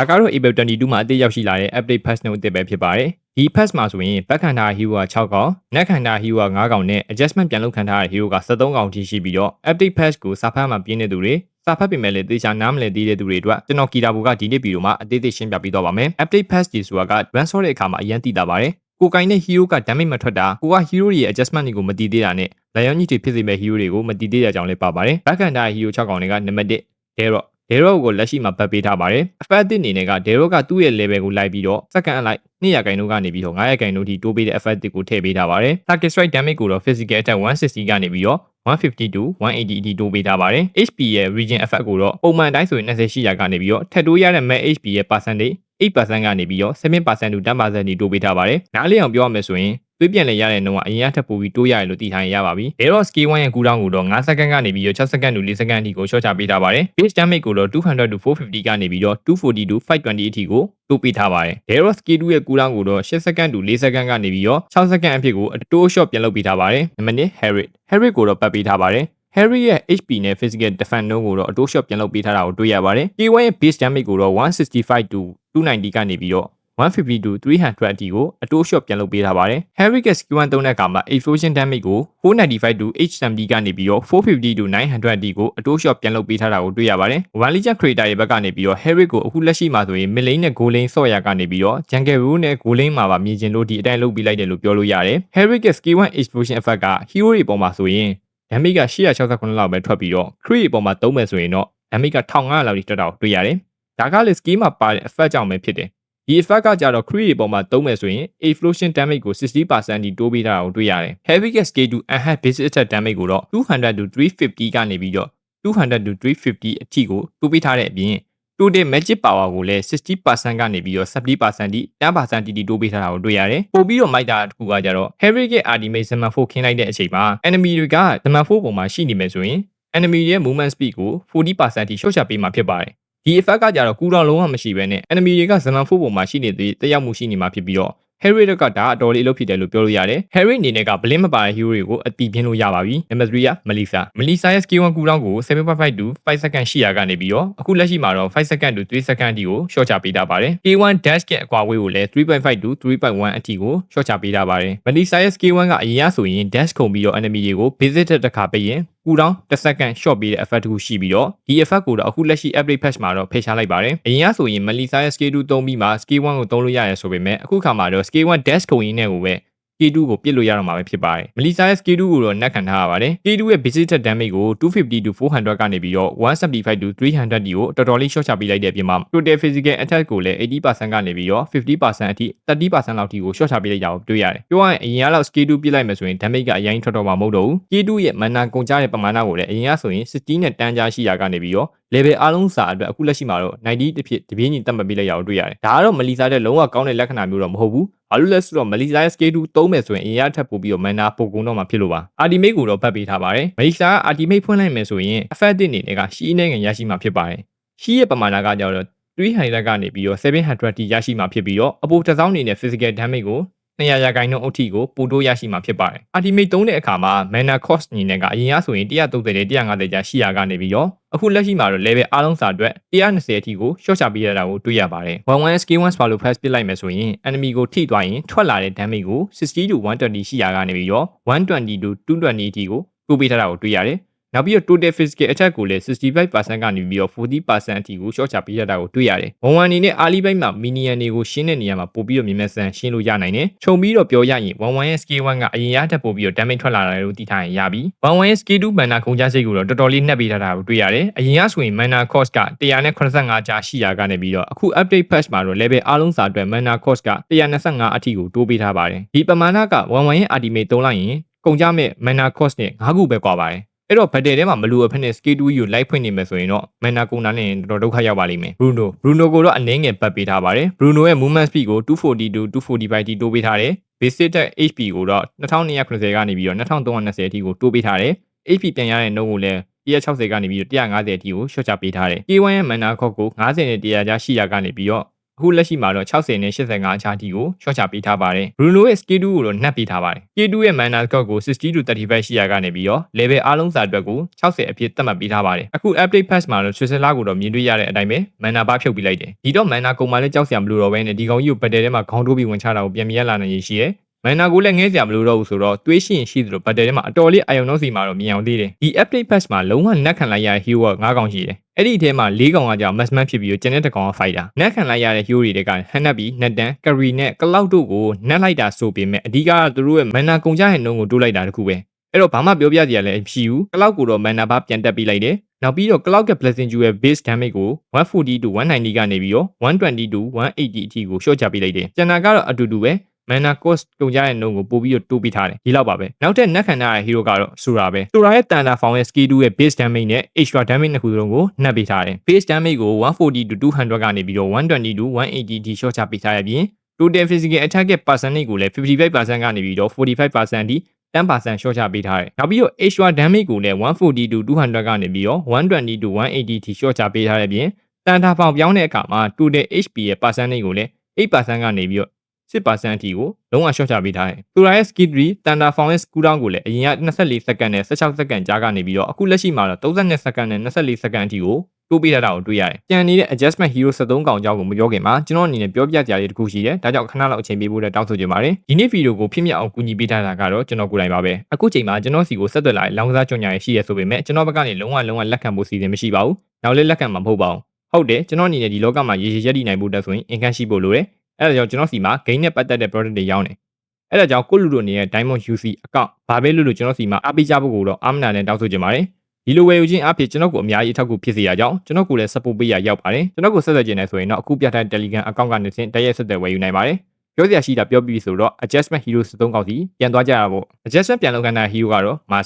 ဒါကတော့ April 22မှာအသစ်ရောက်ရှိလာတဲ့ update patch နှုတ်အသစ်ပဲဖြစ်ပါတယ်။ဒီ patch မှာဆိုရင်ဘက်ခန္ဓာ hero က6កောင်၊နက်ခန္ဓာ hero က9កောင်နဲ့ adjustment ပြန်လုပ်ခံထားတဲ့ hero က13កောင်ထိရှိပြီးတော့ update patch ကိုစာဖတ်မှပြင်းတဲ့သူတွေစာဖတ်ပြင်မဲ့လေတေချာနားမလည်သေးတဲ့သူတွေအတွက်ကျွန်တော်ကီတာဘူကဒီနေ့ဗီဒီယိုမှာအသေးသေးရှင်းပြပေးသွားပါမယ်။ update patch ဒီဆိုတာက run ဆော့တဲ့အခါမှာအရင်သိတာပါတယ်။ကိုကိုင်တဲ့ hero က damage မထွက်တာကိုက hero ရဲ့ adjustment တွေကိုမတည်သေးတာနဲ့လာရောင်းကြီးတွေဖြစ်စေမဲ့ hero တွေကိုမတည်သေးတဲ့အကြောင်းလေးပါပါတယ်။ဘက်ခန္ဓာ hero 6កောင်တွေကနံပါတ်1 Dero ကိုလက်ရှိမှာပတ်ပေးထားပါတယ်။ effect အနေနဲ့က Dero ကသူ့ရဲ့ level ကိုလိုက်ပြီးတော့ second အလိုက်200%ကနေပြီးတော့900%ထိတိုးပေးတဲ့ effect ကိုထည့်ပေးထားပါတယ်။ target strike damage ကိုတော့ physical attack 160ကနေပြီးတော့150 to 180အထိတိုးပေးထားပါတယ်။ HP ရဲ့ regen effect ကိုတော့ပုံမှန်အတိုင်းဆိုရင်20ရှိရာကနေပြီးတော့ထပ်တိုးရတဲ့ max HP ရဲ့ percentage 8% ကနေပြီးတော့7% to 10% ထိတိုးပေးထားပါတယ်။နားလည်အောင်ပြောရမယ်ဆိုရင်သွေးပြန်လေရတဲ့နှုန်းကအရင်ကထပ်ပိုပြီးတိုးရတယ်လို့သိထားရပါပြီ။ Dero skill 1ရဲ့ cooldown ကိုတော့9 second ကနေပြီးတော့6 second to 4 second အထိကိုရှော့ချပေးထားပါတယ်။ base damage ကိုတော့200 to 450ကနေပြီးတော့240 to 520အထိကိုတိုးပေးထားပါတယ်။ Dero skill 2ရဲ့ cooldown ကိုတော့8 second to 4 second ကနေပြီးတော့6 second အဖြစ်ကိုအတိုး shot ပြန်လုပ်ပေးထားပါတယ်။နံပါတ်1 Harriet ကိုတော့ပတ်ပေးထားပါတယ်။ Harry ရဲ့ HP နဲ့ physical defense နှုန်းကိုတော့အတိုး shot ပြန်လုပ်ပေးထားတာကိုတွေ့ရပါတယ်။ K1 ရဲ့ base damage ကိုတော့165 to 290ကနေပြီးတော့150 to 300အထိကိုအတိုး shot ပြန်လုပ်ပေးထားပါတယ်။ Harry က skill 1သုံးတဲ့အခါမှာ explosion damage ကို495 to 870ကနေပြီးတော့450 to 900အထိကိုအတိုး shot ပြန်လုပ်ပေးထားတာကိုတွေ့ရပါတယ်။ One Legend Creator ရဲ့ဘက်ကနေပြီးတော့ Harry ကိုအခုလက်ရှိမှာဆိုရင် mid lane နဲ့ gold lane ဆော့ရကနေပြီးတော့ jungle role နဲ့ gold lane မှာပါမြင်ကျင်လို့ဒီအတိုင်းလုပ်ပေးလိုက်တယ်လို့ပြောလို့ရတယ်။ Harry က skill 1 explosion effect က hero တွေပေါ်မှာဆိုရင်damage က869လောက်ပဲထွက်ပြီးတော့ crit ပေါ်မှာသုံးမယ်ဆိုရင်တော့ damage က1500လောက်ထိတက်တာကိုတွေ့ရတယ်။ဒါကလည်း skill မှာပါတဲ့ effect ကြောင့်ပဲဖြစ်တယ်။ဒီ effect ကကြတော့ crit ပေါ်မှာသုံးမယ်ဆိုရင် explosion damage ကို60% ထိတိုးပေးတာကိုတွေ့ရတယ်။ Heavy က skill 2 enhance basic attack damage ကိုတော့200 to 350ကနေပြီးတော့200 to 350အထိကိုတိုးပေးထားတဲ့အပြင် total magic power ကိုလည်း60%ကနေပြီးတော့70%ထိ10%တိတိုးပေးထားတာကိုတွေ့ရတယ်။ပို့ပြီးတော့မိုက်တာတစ်ခုကကြတော့ Harry ရဲ့ ultimate Zaman 4ခင်းလိုက်တဲ့အချိန်မှာ enemy တွေက Zaman 4ပေါ်မှာရှိနေမယ်ဆိုရင် enemy ရဲ့ movement speed ကို40% ထိရှုတ်ချပေးမှာဖြစ်ပါတယ်။ဒီ effect ကကြတော့ cooldown လုံးဝမရှိဘဲနဲ့ enemy တွေက Zaman 4ပေါ်မှာရှိနေသေးတက်ရောက်မှုရှိနေမှာဖြစ်ပြီးတော့Harry ကဒါအတော်လေးအလုပ်ဖြစ်တယ်လို့ပြောလို့ရတယ်။ Harry အနေနဲ့က blink မပါတဲ့ hero တွေကိုအပီပြင်းလို့ရပါပြီ။ Number 3က Melissa ရဲ့ skill 1 cooldown ကို 7.5 to 5 second ရှိရာကနေပြီးတော့အခုလက်ရှိမှာတော့5 second to 3 second အထိကိုရှော့ချပေးထားပါတယ်။ K1 dash ရဲ့အကွာဝေးကိုလည်း3.5 to 3.1အထိကိုရှော့ချပေးထားပါတယ်။ Melissa ရဲ့ skill 1ကအရင်ကဆိုရင် dash ခုန်ပြီးတော့ enemy တွေကို visit တစ်ခါပေးရင် cooldown 1 second short ပေးတဲ့ effect တစ်ခုရှိပြီးတော့ဒီ effect ကိုတော့အခုလက်ရှိ update patch မှာတော့ဖယ်ရှားလိုက်ပါတယ်။အရင်ကဆိုရင် Melissa ရဲ့ skill 2သုံးပြီးမှ skill 1ကိုသုံးလို့ရတယ်ဆိုပေမဲ့အခုခါမှာတော့ skill 1 dash ခုန်ရင်းနဲ့ကိုပဲ K2 ကိုပြစ်လို့ရတော့မှာပဲဖြစ်ပါတယ်။ Melissa ရဲ့ skill 2ကိုတော့နက်ခံထားရပါတယ်။ K2 ရဲ့ basic attack damage ကို250 to 400ကနေပြီးတော့175 to 300ဒီကိုတော်တော်လေးရှော့ချပေးလိုက်တဲ့အပြင်မှာ total physical attack ကိုလည်း80%ကနေပြီးတော့50% အထိ30% လောက်ထိကိုရှော့ချပေးလိုက်တာကိုတွေ့ရတယ်။ပြောရရင်အရင်ကတော့ skill 2ပြစ်လိုက်မယ်ဆိုရင် damage ကအရင်ထွက်တော့မှာမဟုတ်တော့ဘူး။ K2 ရဲ့ mana ကုန်ကြတဲ့ပမာဏကိုလည်းအရင်ကဆိုရင်60နဲ့တန်းကြားရှိရာကနေပြီးတော့ level အားလုံးစာအတွက်အခုလက်ရှိမှာတော့90တစ်ဖြစ်တပြေးညီတက်မှတ်ပေးလိုက်ရအောင်တွေ့ရတယ်။ဒါကတော့ Melissa တဲ့လုံးဝကောင်းတဲ့လက္ခဏာမျိုးတော့မဟုတ်ဘူး။ဘာလို့လဲဆိုတော့ Melissa ရဲ့ skill 2သုံးမယ်ဆိုရင်အရင်ကထပ်ပို့ပြီးတော့ mana ပိုကုန်တော့မှာဖြစ်လို့ပါ။ ultimate ကိုတော့ပတ်ပေးထားပါတယ်။ Melissa က ultimate ဖွင့်လိုက်မယ်ဆိုရင် effect အနေနဲ့ကရှီးနေငယ်ရရှိမှာဖြစ်ပါတယ်။ရှီးရဲ့ပမာဏကကြတော့300ကနေပြီးတော့700ထိရရှိမှာဖြစ်ပြီးတော့အပိုတစ်စောင်းအနေနဲ့ physical damage ကို200%အထိကိုပိုတိုးရရှိမှာဖြစ်ပါတယ်။ ultimate သုံးတဲ့အခါမှာ mana cost အနေနဲ့ကအရင်ကဆိုရင်130နဲ့150ကျရှိရာကနေပြီးတော့အခုလက်ရှိမှာတော့ level အားလုံးစာအတွက်120အထိကိုရှော့ချပေးရတာကိုတွေ့ရပါတယ်။ 11 skill 1 swallow fast ပစ်လိုက်မယ်ဆိုရင် enemy ကိုထိသွားရင်ထွက်လာတဲ့ damage ကို60 to 120ရှိရာကနေပြီးတော့120 to 220အထိကိုတိုးပေးထားတာကိုတွေ့ရတယ်။နောက်ပြီးတော့ total physical attack ကိုလည်း65% ကနေပြီးတော့40% အထိကိုရှော့ချပေးရတာကိုတွေ့ရတယ်။11အနေနဲ့ early ဘက်မှာ minion တွေကိုရှင်းတဲ့နေရာမှာပို့ပြီးတော့မြင်မဲ့ဆန်ရှင်းလို့ရနိုင်တယ်။ခြုံပြီးတော့ပြောရရင်11ရဲ့ skill 1ကအရင်ရတက်ပို့ပြီးတော့ damage ထွက်လာတယ်လို့သိထားရင်ရပြီ။11ရဲ့ skill 2 mana ကုန်ကြစိတ်ကိုတော့တော်တော်လေးနှက်ပေးထားတာကိုတွေ့ရတယ်။အရင်ကဆိုရင် mana cost က185ကျရှိရာကနေပြီးတော့အခု update patch မှာတော့ level အားလုံးစာအတွက် mana cost က125အထိကိုတိုးပေးထားပါတယ်။ဒီပမာဏက11ရဲ့ ultimate သုံးလိုက်ရင်ကုန်ကြမဲ့ mana cost နဲ့5ခုပဲကွာပါတယ်။အဲ့တော့ battle ထဲမှာမလူအဖက်နဲ့ skill 2ကိုလိုက်ဖွင့်နေမယ်ဆိုရင်တော့ mana ကုန်တာနဲ့တော်တော်ဒုက္ခရောက်ပါလိမ့်မယ်။ Bruno ကိုတော့အနည်းငယ်ပတ်ပေးထားပါတယ်။ Bruno ရဲ့ movement speed ကို240 to 245ထိတိုးပေးထားတယ်။ basic attack HP ကိုတော့2290ကနေပြီးတော့2320အထိကိုတိုးပေးထားတယ်။ HP ပြန်ရတဲ့နှုန်းကိုလည်း160ကနေပြီးတော့150အထိကိုရှော့ချပေးထားတယ်။ K1 ရဲ့ mana cost ကို90နဲ့100ကြားရှိရာကနေပြီးတော့ အခုလက်ရှိမှာတော့60နဲ့85အချာတီကိုရှော့ချပေးထားပါတယ်။ Bruno ရဲ့ Skill 2ကိုတော့နှက်ပေးထားပါတယ်။ Skill 2ရဲ့ mana cost ကို60 to 35ရှိရာကနေပြီးတော့ level အားလုံးစာအတွက်ကို60အဖြစ်သတ်မှတ်ပေးထားပါတယ်။အခု update patch မှာတော့ Trisela ကိုတော့မြင်တွေ့ရတဲ့အတိုင်းပဲ mana bar ဖြုတ်ပေးလိုက်တယ်။ဒီတော့ mana ကုန်မှလည်းကြောက်စရာမလိုတော့ဘဲနဲ့ဒီကောင်ကြီးကို battle ထဲမှာခေါင်းထိုးပြီးဝင်ချတာကိုပြန်မြင်ရလာနိုင်ရရှိရဲ့။မန်နာကိုလည်းငဲစရာမလိုတော့ဘူးဆိုတော့တွေးရှိရင်ရှိသလိုဘတ်တယ်ထဲမှာအတော်လေးအာယုံနှုတ်စီမှာတော့မြင်အောင်သေးတယ်ဒီ update patch မှာလုံးဝနက်ခံလိုက်ရတဲ့ hero က9ကောင်ရှိတယ်အဲ့ဒီအထဲမှာ4ကောင်ကကြောင့် maximum ဖြစ်ပြီးတော့ကျန်တဲ့တစ်ကောင်က fighter နက်ခံလိုက်ရတဲ့ hero တွေကဟန်နပ်ပြီးနက်တန်ကရီနဲ့ကလောက်တို့ကိုနက်လိုက်တာဆိုပေမဲ့အဓိကသူတို့ရဲ့မန်နာကုန်ကြတဲ့နှုန်းကိုတိုးလိုက်တာတခုပဲအဲ့တော့ဘာမှပြောပြစရာလည်းမရှိဘူးကလောက်ကိုတော့မန်နာဘာပြန်တက်ပေးလိုက်တယ်နောက်ပြီးတော့ Cloud က Blessing Jewel ရဲ့ base damage ကို140 to 190ကနေပြီးတော့120 to 180အထိကို short ချပေးလိုက်တယ်ကျန်တာကတော့အတူတူပဲ mana cost ကုန်ကြတဲ့နှုန်းကိုပို့ပြီးတော့တိုးပေးထားတယ်ဒီလောက်ပါပဲနောက်ထပ်နက်ခံရတဲ့ hero ကတော့ဆိုတာပဲဆိုတာရဲ့တန်တာဖောင်ရဲ့ skill 2ရဲ့ base damage နဲ့ extra damage နှစ်ခုစလုံးကိုနှက်ပေးထားတယ် base damage ကို140 to 200ကနေပြီးတော့120 to 180အထိ short ချပေးထားရပြီး total physical attack ရဲ့ percentage ကိုလည်း 55% ကနေပြီးတော့ 45% အထိ10% short ချပေးထားတယ်။နောက်ပြီးတော့ extra damage ကိုလည်း140 to 200ကနေပြီးတော့120 to 180အထိ short ချပေးထားတဲ့ပြင်တန်တာဖောင်ပြောင်းတဲ့အခါမှာ total HP ရဲ့ percentage ကိုလည်း8% ကနေပြီးတော့6% အထိကိုလုံးဝ short ချပေးထားတယ်။သူရာရဲ့ skill 3တန်တာဖောင်ရဲ့ cooldown ကိုလည်းအရင်က24စက္ကန့်နဲ့16စက္ကန့်ကြားကနေပြီးတော့အခုလက်ရှိမှာတော့32စက္ကန့်နဲ့24စက္ကန့်အထိကိုတိုးပေးထားတာကိုတွေ့ရတယ်။ကြံနေတဲ့ adjustment hero 73ကောင်ကြောင်းကိုမပြောခင်မှာကျွန်တော်အနေနဲ့ပြောပြကြရတဲ့တခုရှိတယ်။ဒါကြောင့်ခဏလောက်အချိန်ပေးဖို့တောင်းဆိုချင်ပါတယ်။ဒီနေ့ဗီဒီယိုကိုဖြစ်မြောက်အောင်ကူညီပေးထားတာကတော့ကျွန်တော်ကိုယ်တိုင်ပါပဲ။အခုချိန်မှာကျွန်တော်စီကိုဆက်သွယ်လာတဲ့လောင်းကစားကြော်ညာရရှိရဆိုပေမဲ့ကျွန်တော်ဘက်ကနေလုံးဝလက်ခံဖို့စီစဉ်မရှိပါဘူး။နောက်လည်းလက်ခံမှာမဟုတ်ပါဘူး။ဟုတ်တယ်ကျွန်တော်အနေနဲ့ဒီလောကမှာရေရှည်ရက်တည်နိုင်ဖို့တက်ဆိုရင် income ရှိဖို့လိုတယ်။အဲ့ဒါကြောင့်ကျွန်တော်စီမှာ gain နဲ့ပတ်သက်တဲ့ product တွေရောင်းတယ်။အဲ့ဒါကြောင့်ကိုလူတို့အနေနဲ့ Diamond UC account ဘာပဲလို့ကျွန်တော်စီမှာအားပေးကြဖို့ကိုတော့အာမနာနဲ့တောင်းဆိုချင်ပါတယ်။ဒီလိုဝယ်ယူခြင်းအဖြစ်ကျွန်တော်ကိုအများကြီးအထောက်အကူဖြစ်စေရကြောင်းကျွန်တော်ကိုလည်း support ပေးရရောက်ပါတယ်ကျွန်တော်ကိုဆက်သွယ်ခြင်းနဲ့ဆိုရင်တော့အခုပြထားတဲ့ Telegram account ကနေတရက်ဆက်သွယ်ဝယ်ယူနိုင်ပါတယ်ပြောစရာရှိတာပြောပြီးဆိုတော့ adjustment hero 73ကောင်စီပြန်သွားကြရဖို့ adjustment ပြန်လုပ်ခံတဲ့ hero ကတော့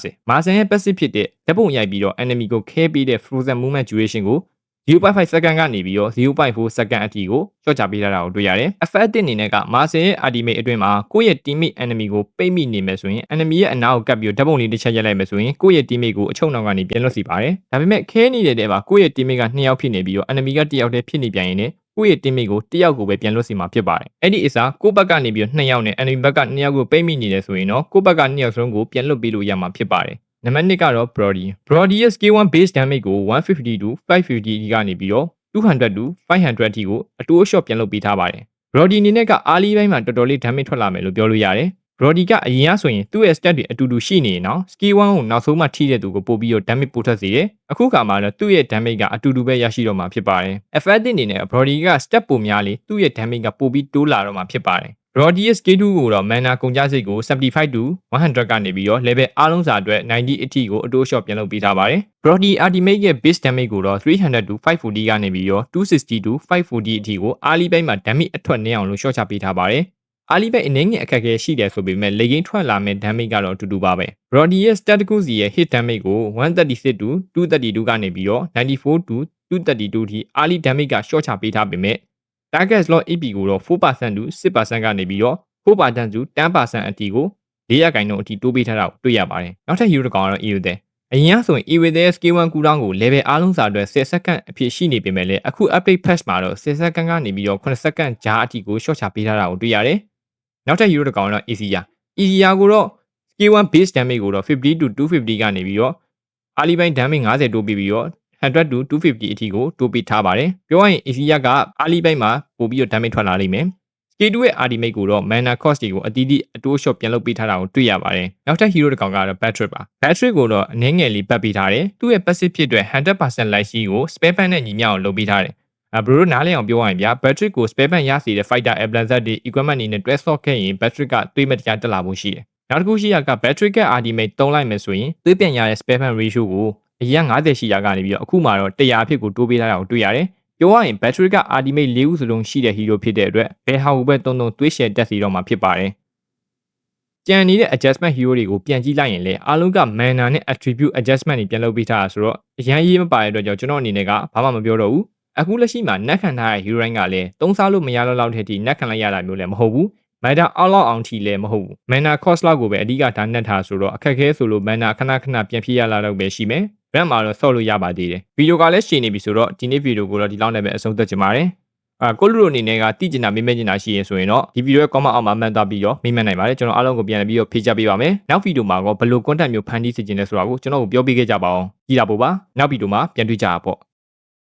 Marsen ရဲ့ passive ဖြစ်တဲ့ဓာတ်ပုံရိုက်ပြီးတော့ enemy ကိုခဲပေးတဲ့ frozen movement duration ကို 0.5 second ကနေပြီးတော့ 0.4 second အထိကိုရှော့ချပေးထားတာကိုတွေ့ရတယ်။ effect အနေနဲ့က Marsen ရဲ့ ultimate အတွင်းမှာကိုယ့်ရဲ့ teammate enemy ကိုပိတ်မိနေမယ်ဆိုရင် enemy ရဲ့အနားကိုကပ်ပြီးတော့ဓာတ်ပုံလေးတစ်ချက်ရိုက်လိုက်မယ်ဆိုရင်ကိုယ့်ရဲ့ teammate ကိုအချုံနောက်ကနေပြန်လွတ်စီပါတယ်။ဒါပေမဲ့ခဲနေတဲ့တဲမှာကိုယ့်ရဲ့ teammate က2ယောက်ဖြစ်နေပြီးတော့ enemy က1ယောက်တည်းဖြစ်နေပြန်ရင်လည်းကိုယ့်ရဲ့ teammate ကို1ယောက်ကိုပဲပြန်လွတ်စီမှာဖြစ်ပါတယ်။အဲ့ဒီအစားကိုယ့်ဘက်ကနေပြီးတော့2ယောက်နဲ့ enemy ဘက်က2ယောက်ကိုပိတ်မိနေတယ်ဆိုရင်တော့ကိုယ့်ဘက်က2ယောက်စလုံးကိုပြန်လွတ်ပေးလို့ရမှာဖြစ်ပါတယ်။နံပါတ်1ကတော့ Brody ရဲ့ skill 1 base damage ကို150 to 550ဒီကနေပြီးတော့200 to 500 အထိကိုအတိုး shot ပြန်လုပ်ပေးထားပါတယ်။ Brody အနေနဲ့ကအားလီပိုင်းမှာတော်တော်လေး damage ထွက်လာမယ်လို့ပြောလို့ရတယ်။ Brody ကအရင်ကဆိုရင်သူ့ရဲ့ stat တွေအတူတူရှိနေရင်တော့ skill 1ကိုနောက်ဆုံးမှထိတဲ့သူကိုပို့ပြီးတော့ damage ပို့ထွက်စေတယ်။အခုခါမှာတော့သူ့ရဲ့ damage ကအတူတူပဲရရှိတော့မှာဖြစ်ပါတယ်။ effect အနေနဲ့ Brody က step ပိုများလေသူ့ရဲ့ damage ကပိုပြီးတိုးလာတော့မှာဖြစ်ပါတယ်။ Brody ရဲ့ skill 2ကိုတော့ mana ကုန်ကျစရိတ်ကို75 to 100ကနေပြီးတော့ level အားလုံးစာအတွက်90အထိကိုအတိုး shot ပြန်လုပ်ပေးထားပါတယ်။ Brody ultimate ရဲ့ base damage ကိုတော့300 to 540ကနေပြီးတော့260 to 540အထိကိုအားလီပိုင်းမှာ damage အထွက်နည်းအောင်လို့ shot ချပေးထားပါတယ်။အားလီပိုင်းအနေငယ်အခက်အခဲရှိတယ်ဆိုပေမဲ့လေကင်းထွက်လာမဲ့ damage ကတော့အတူတူပါပဲ။ Brody ရဲ့ stat တစ်ခုစီရဲ့ hit damage ကို136 to 232ကနေပြီးတော့94 to 232အထိအားလီ damage က shot ချပေးထားပေမဲ့ target slot AP ကိုတော့ 4% to 6% ကနေပြီးတော့4% to 10% အထိကို400ခိုင်နှုန်းအထိတိုးပေးထားတာကိုတွေ့ရပါတယ်။နောက်ထပ် hero တစ်ကောင်ကတော့ Ewe အရင်ကဆိုရင် Ewe ရဲ့ skill 1 cooldown ကို level အားလုံးစာအတွက်10စက္ကန့်အဖြစ်ရှိနေပေမဲ့လည်းအခု update patch မှာတော့10စက္ကန့်ကနေပြီးတော့9စက္ကန့်ကြားအထိကို short ချပေးထားတာကိုတွေ့ရတယ်။နောက်ထပ် hero တစ်ကောင်ကတော့ Easier ကိုတော့ skill 1 base damage ကိုတော့50 to 250ကနေပြီးတော့အားလီပိုင်း damage 50တိုးပြီးတော့100 to 250အထိကိုတိုးပေးထားပါတယ်။ပြောရရင် Easier ကအားလီပိုင်းမှာပို့ပြီးတော့ damage ထွက်လာလိမ့်မယ်။ skill 2ရဲ့ ultimate ကိုတော့ mana cost တွေကိုအတီးတီးအတိုး shot ပြန်လုပ်ပေးထားတာကိုတွေ့ရပါတယ်။နောက်ထပ် hero တစ်ကောင်ကတော့ Patrick ပါ။ Patrick ကိုတော့အနည်းငယ်လေးပတ်ပေးထားတယ်။သူ့ရဲ့ passive ဖြစ်တဲ့ 100% life steal ကို spare pan နဲ့ညီမျှအောင်လုပ်ပေးထားတယ်။ဘရိုတို့နားလည်အောင်ပြောရရင်ဗျာ Patrick ကို spare pan ရစေတဲ့ fighter ability တွေ equipment တွေနဲ့တွဲဆော့ခဲ့ရင် Patrick ကတွေးမဲ့တရားတက်လာဖို့ရှိတယ်။နောက်တစ်ခုရှိရက Patrick ရဲ့ ultimate သုံးလိုက်မယ်ဆိုရင်တွေးပြန်ရတဲ့ spare pan ratio ကိုအရင်50ရှိရာကနေပြီးတော့အခုမှတော့100အဖြစ်ကိုတိုးပေးထားတာကိုတွေ့ရတယ်။ပြောရရင် battery က ultimate 4ခုစလုံးရှိတဲ့ hero ဖြစ်တဲ့အတွက်ဘယ်ဟာကိုပဲတုံးတွေးရှယ်တက်စီတော့မှာဖြစ်ပါတယ်။ကြံနေတဲ့ adjustment hero တွေကိုပြန်ကြည့်လိုက်ရင်လည်းအားလုံးက mana နဲ့ attribute adjustment တွေပြန်လုပ်ပေးထားတာဆိုတော့အရင်ရေးမပါတဲ့အတွက်ကြောင့်ကျွန်တော်အနေနဲ့ကဘာမှမပြောတော့ဘူး။အခုလက်ရှိမှာနက်ခံထားတဲ့ hero တိုင်းကလည်းသုံးစားလို့မရတော့လောက်တဲ့အထိနက်ခံလိုက်ရတာမျိုးလည်းမဟုတ်ဘူး။ mana အောက်လောက်အောင်ထိလည်းမဟုတ်ဘူး။ mana cost လောက်ကိုပဲအဓိကထားနှက်ထားဆိုတော့အခက်ခဲဆိုလို့ mana ခဏပြန်ဖြည့်ရလာတော့ပဲရှိမယ်။ ဘက်မှာတော့ဆော့လို့ရပါသေးတယ်။ဗီဒီယိုကလည်းရှည်နေပြီဆိုတော့ဒီနေ့ဗီဒီယိုကိုတော့ဒီလောက်နဲ့ပဲအဆုံးသတ်ချင်ပါတယ်။ ကိုလူတို့အနေနဲ့ကတိကျနာမေးမြန်းနေတာရှိရင်ဆိုရင်တော့ဒီဗီဒီယိုရဲ့ comment အောက်မှာမှန်သွားပြီးတော့မေးမြန်းနိုင်ပါတယ်ကျွန်တော်အားလုံးကိုပြန်ပြီးတော့ဖြေချပေးပါမယ်နောက်ဗီဒီယိုမှာတော့ဘယ်လို content မျိုးဖန်တီးစေချင်လဲဆိုတာကိုကျွန်တော်ကိုပြောပြခဲ့ကြပါအောင်ကြည့်တာပို့ပါနောက်ဗီဒီယိုမှာပြန်တွေ့ကြပါပေါ့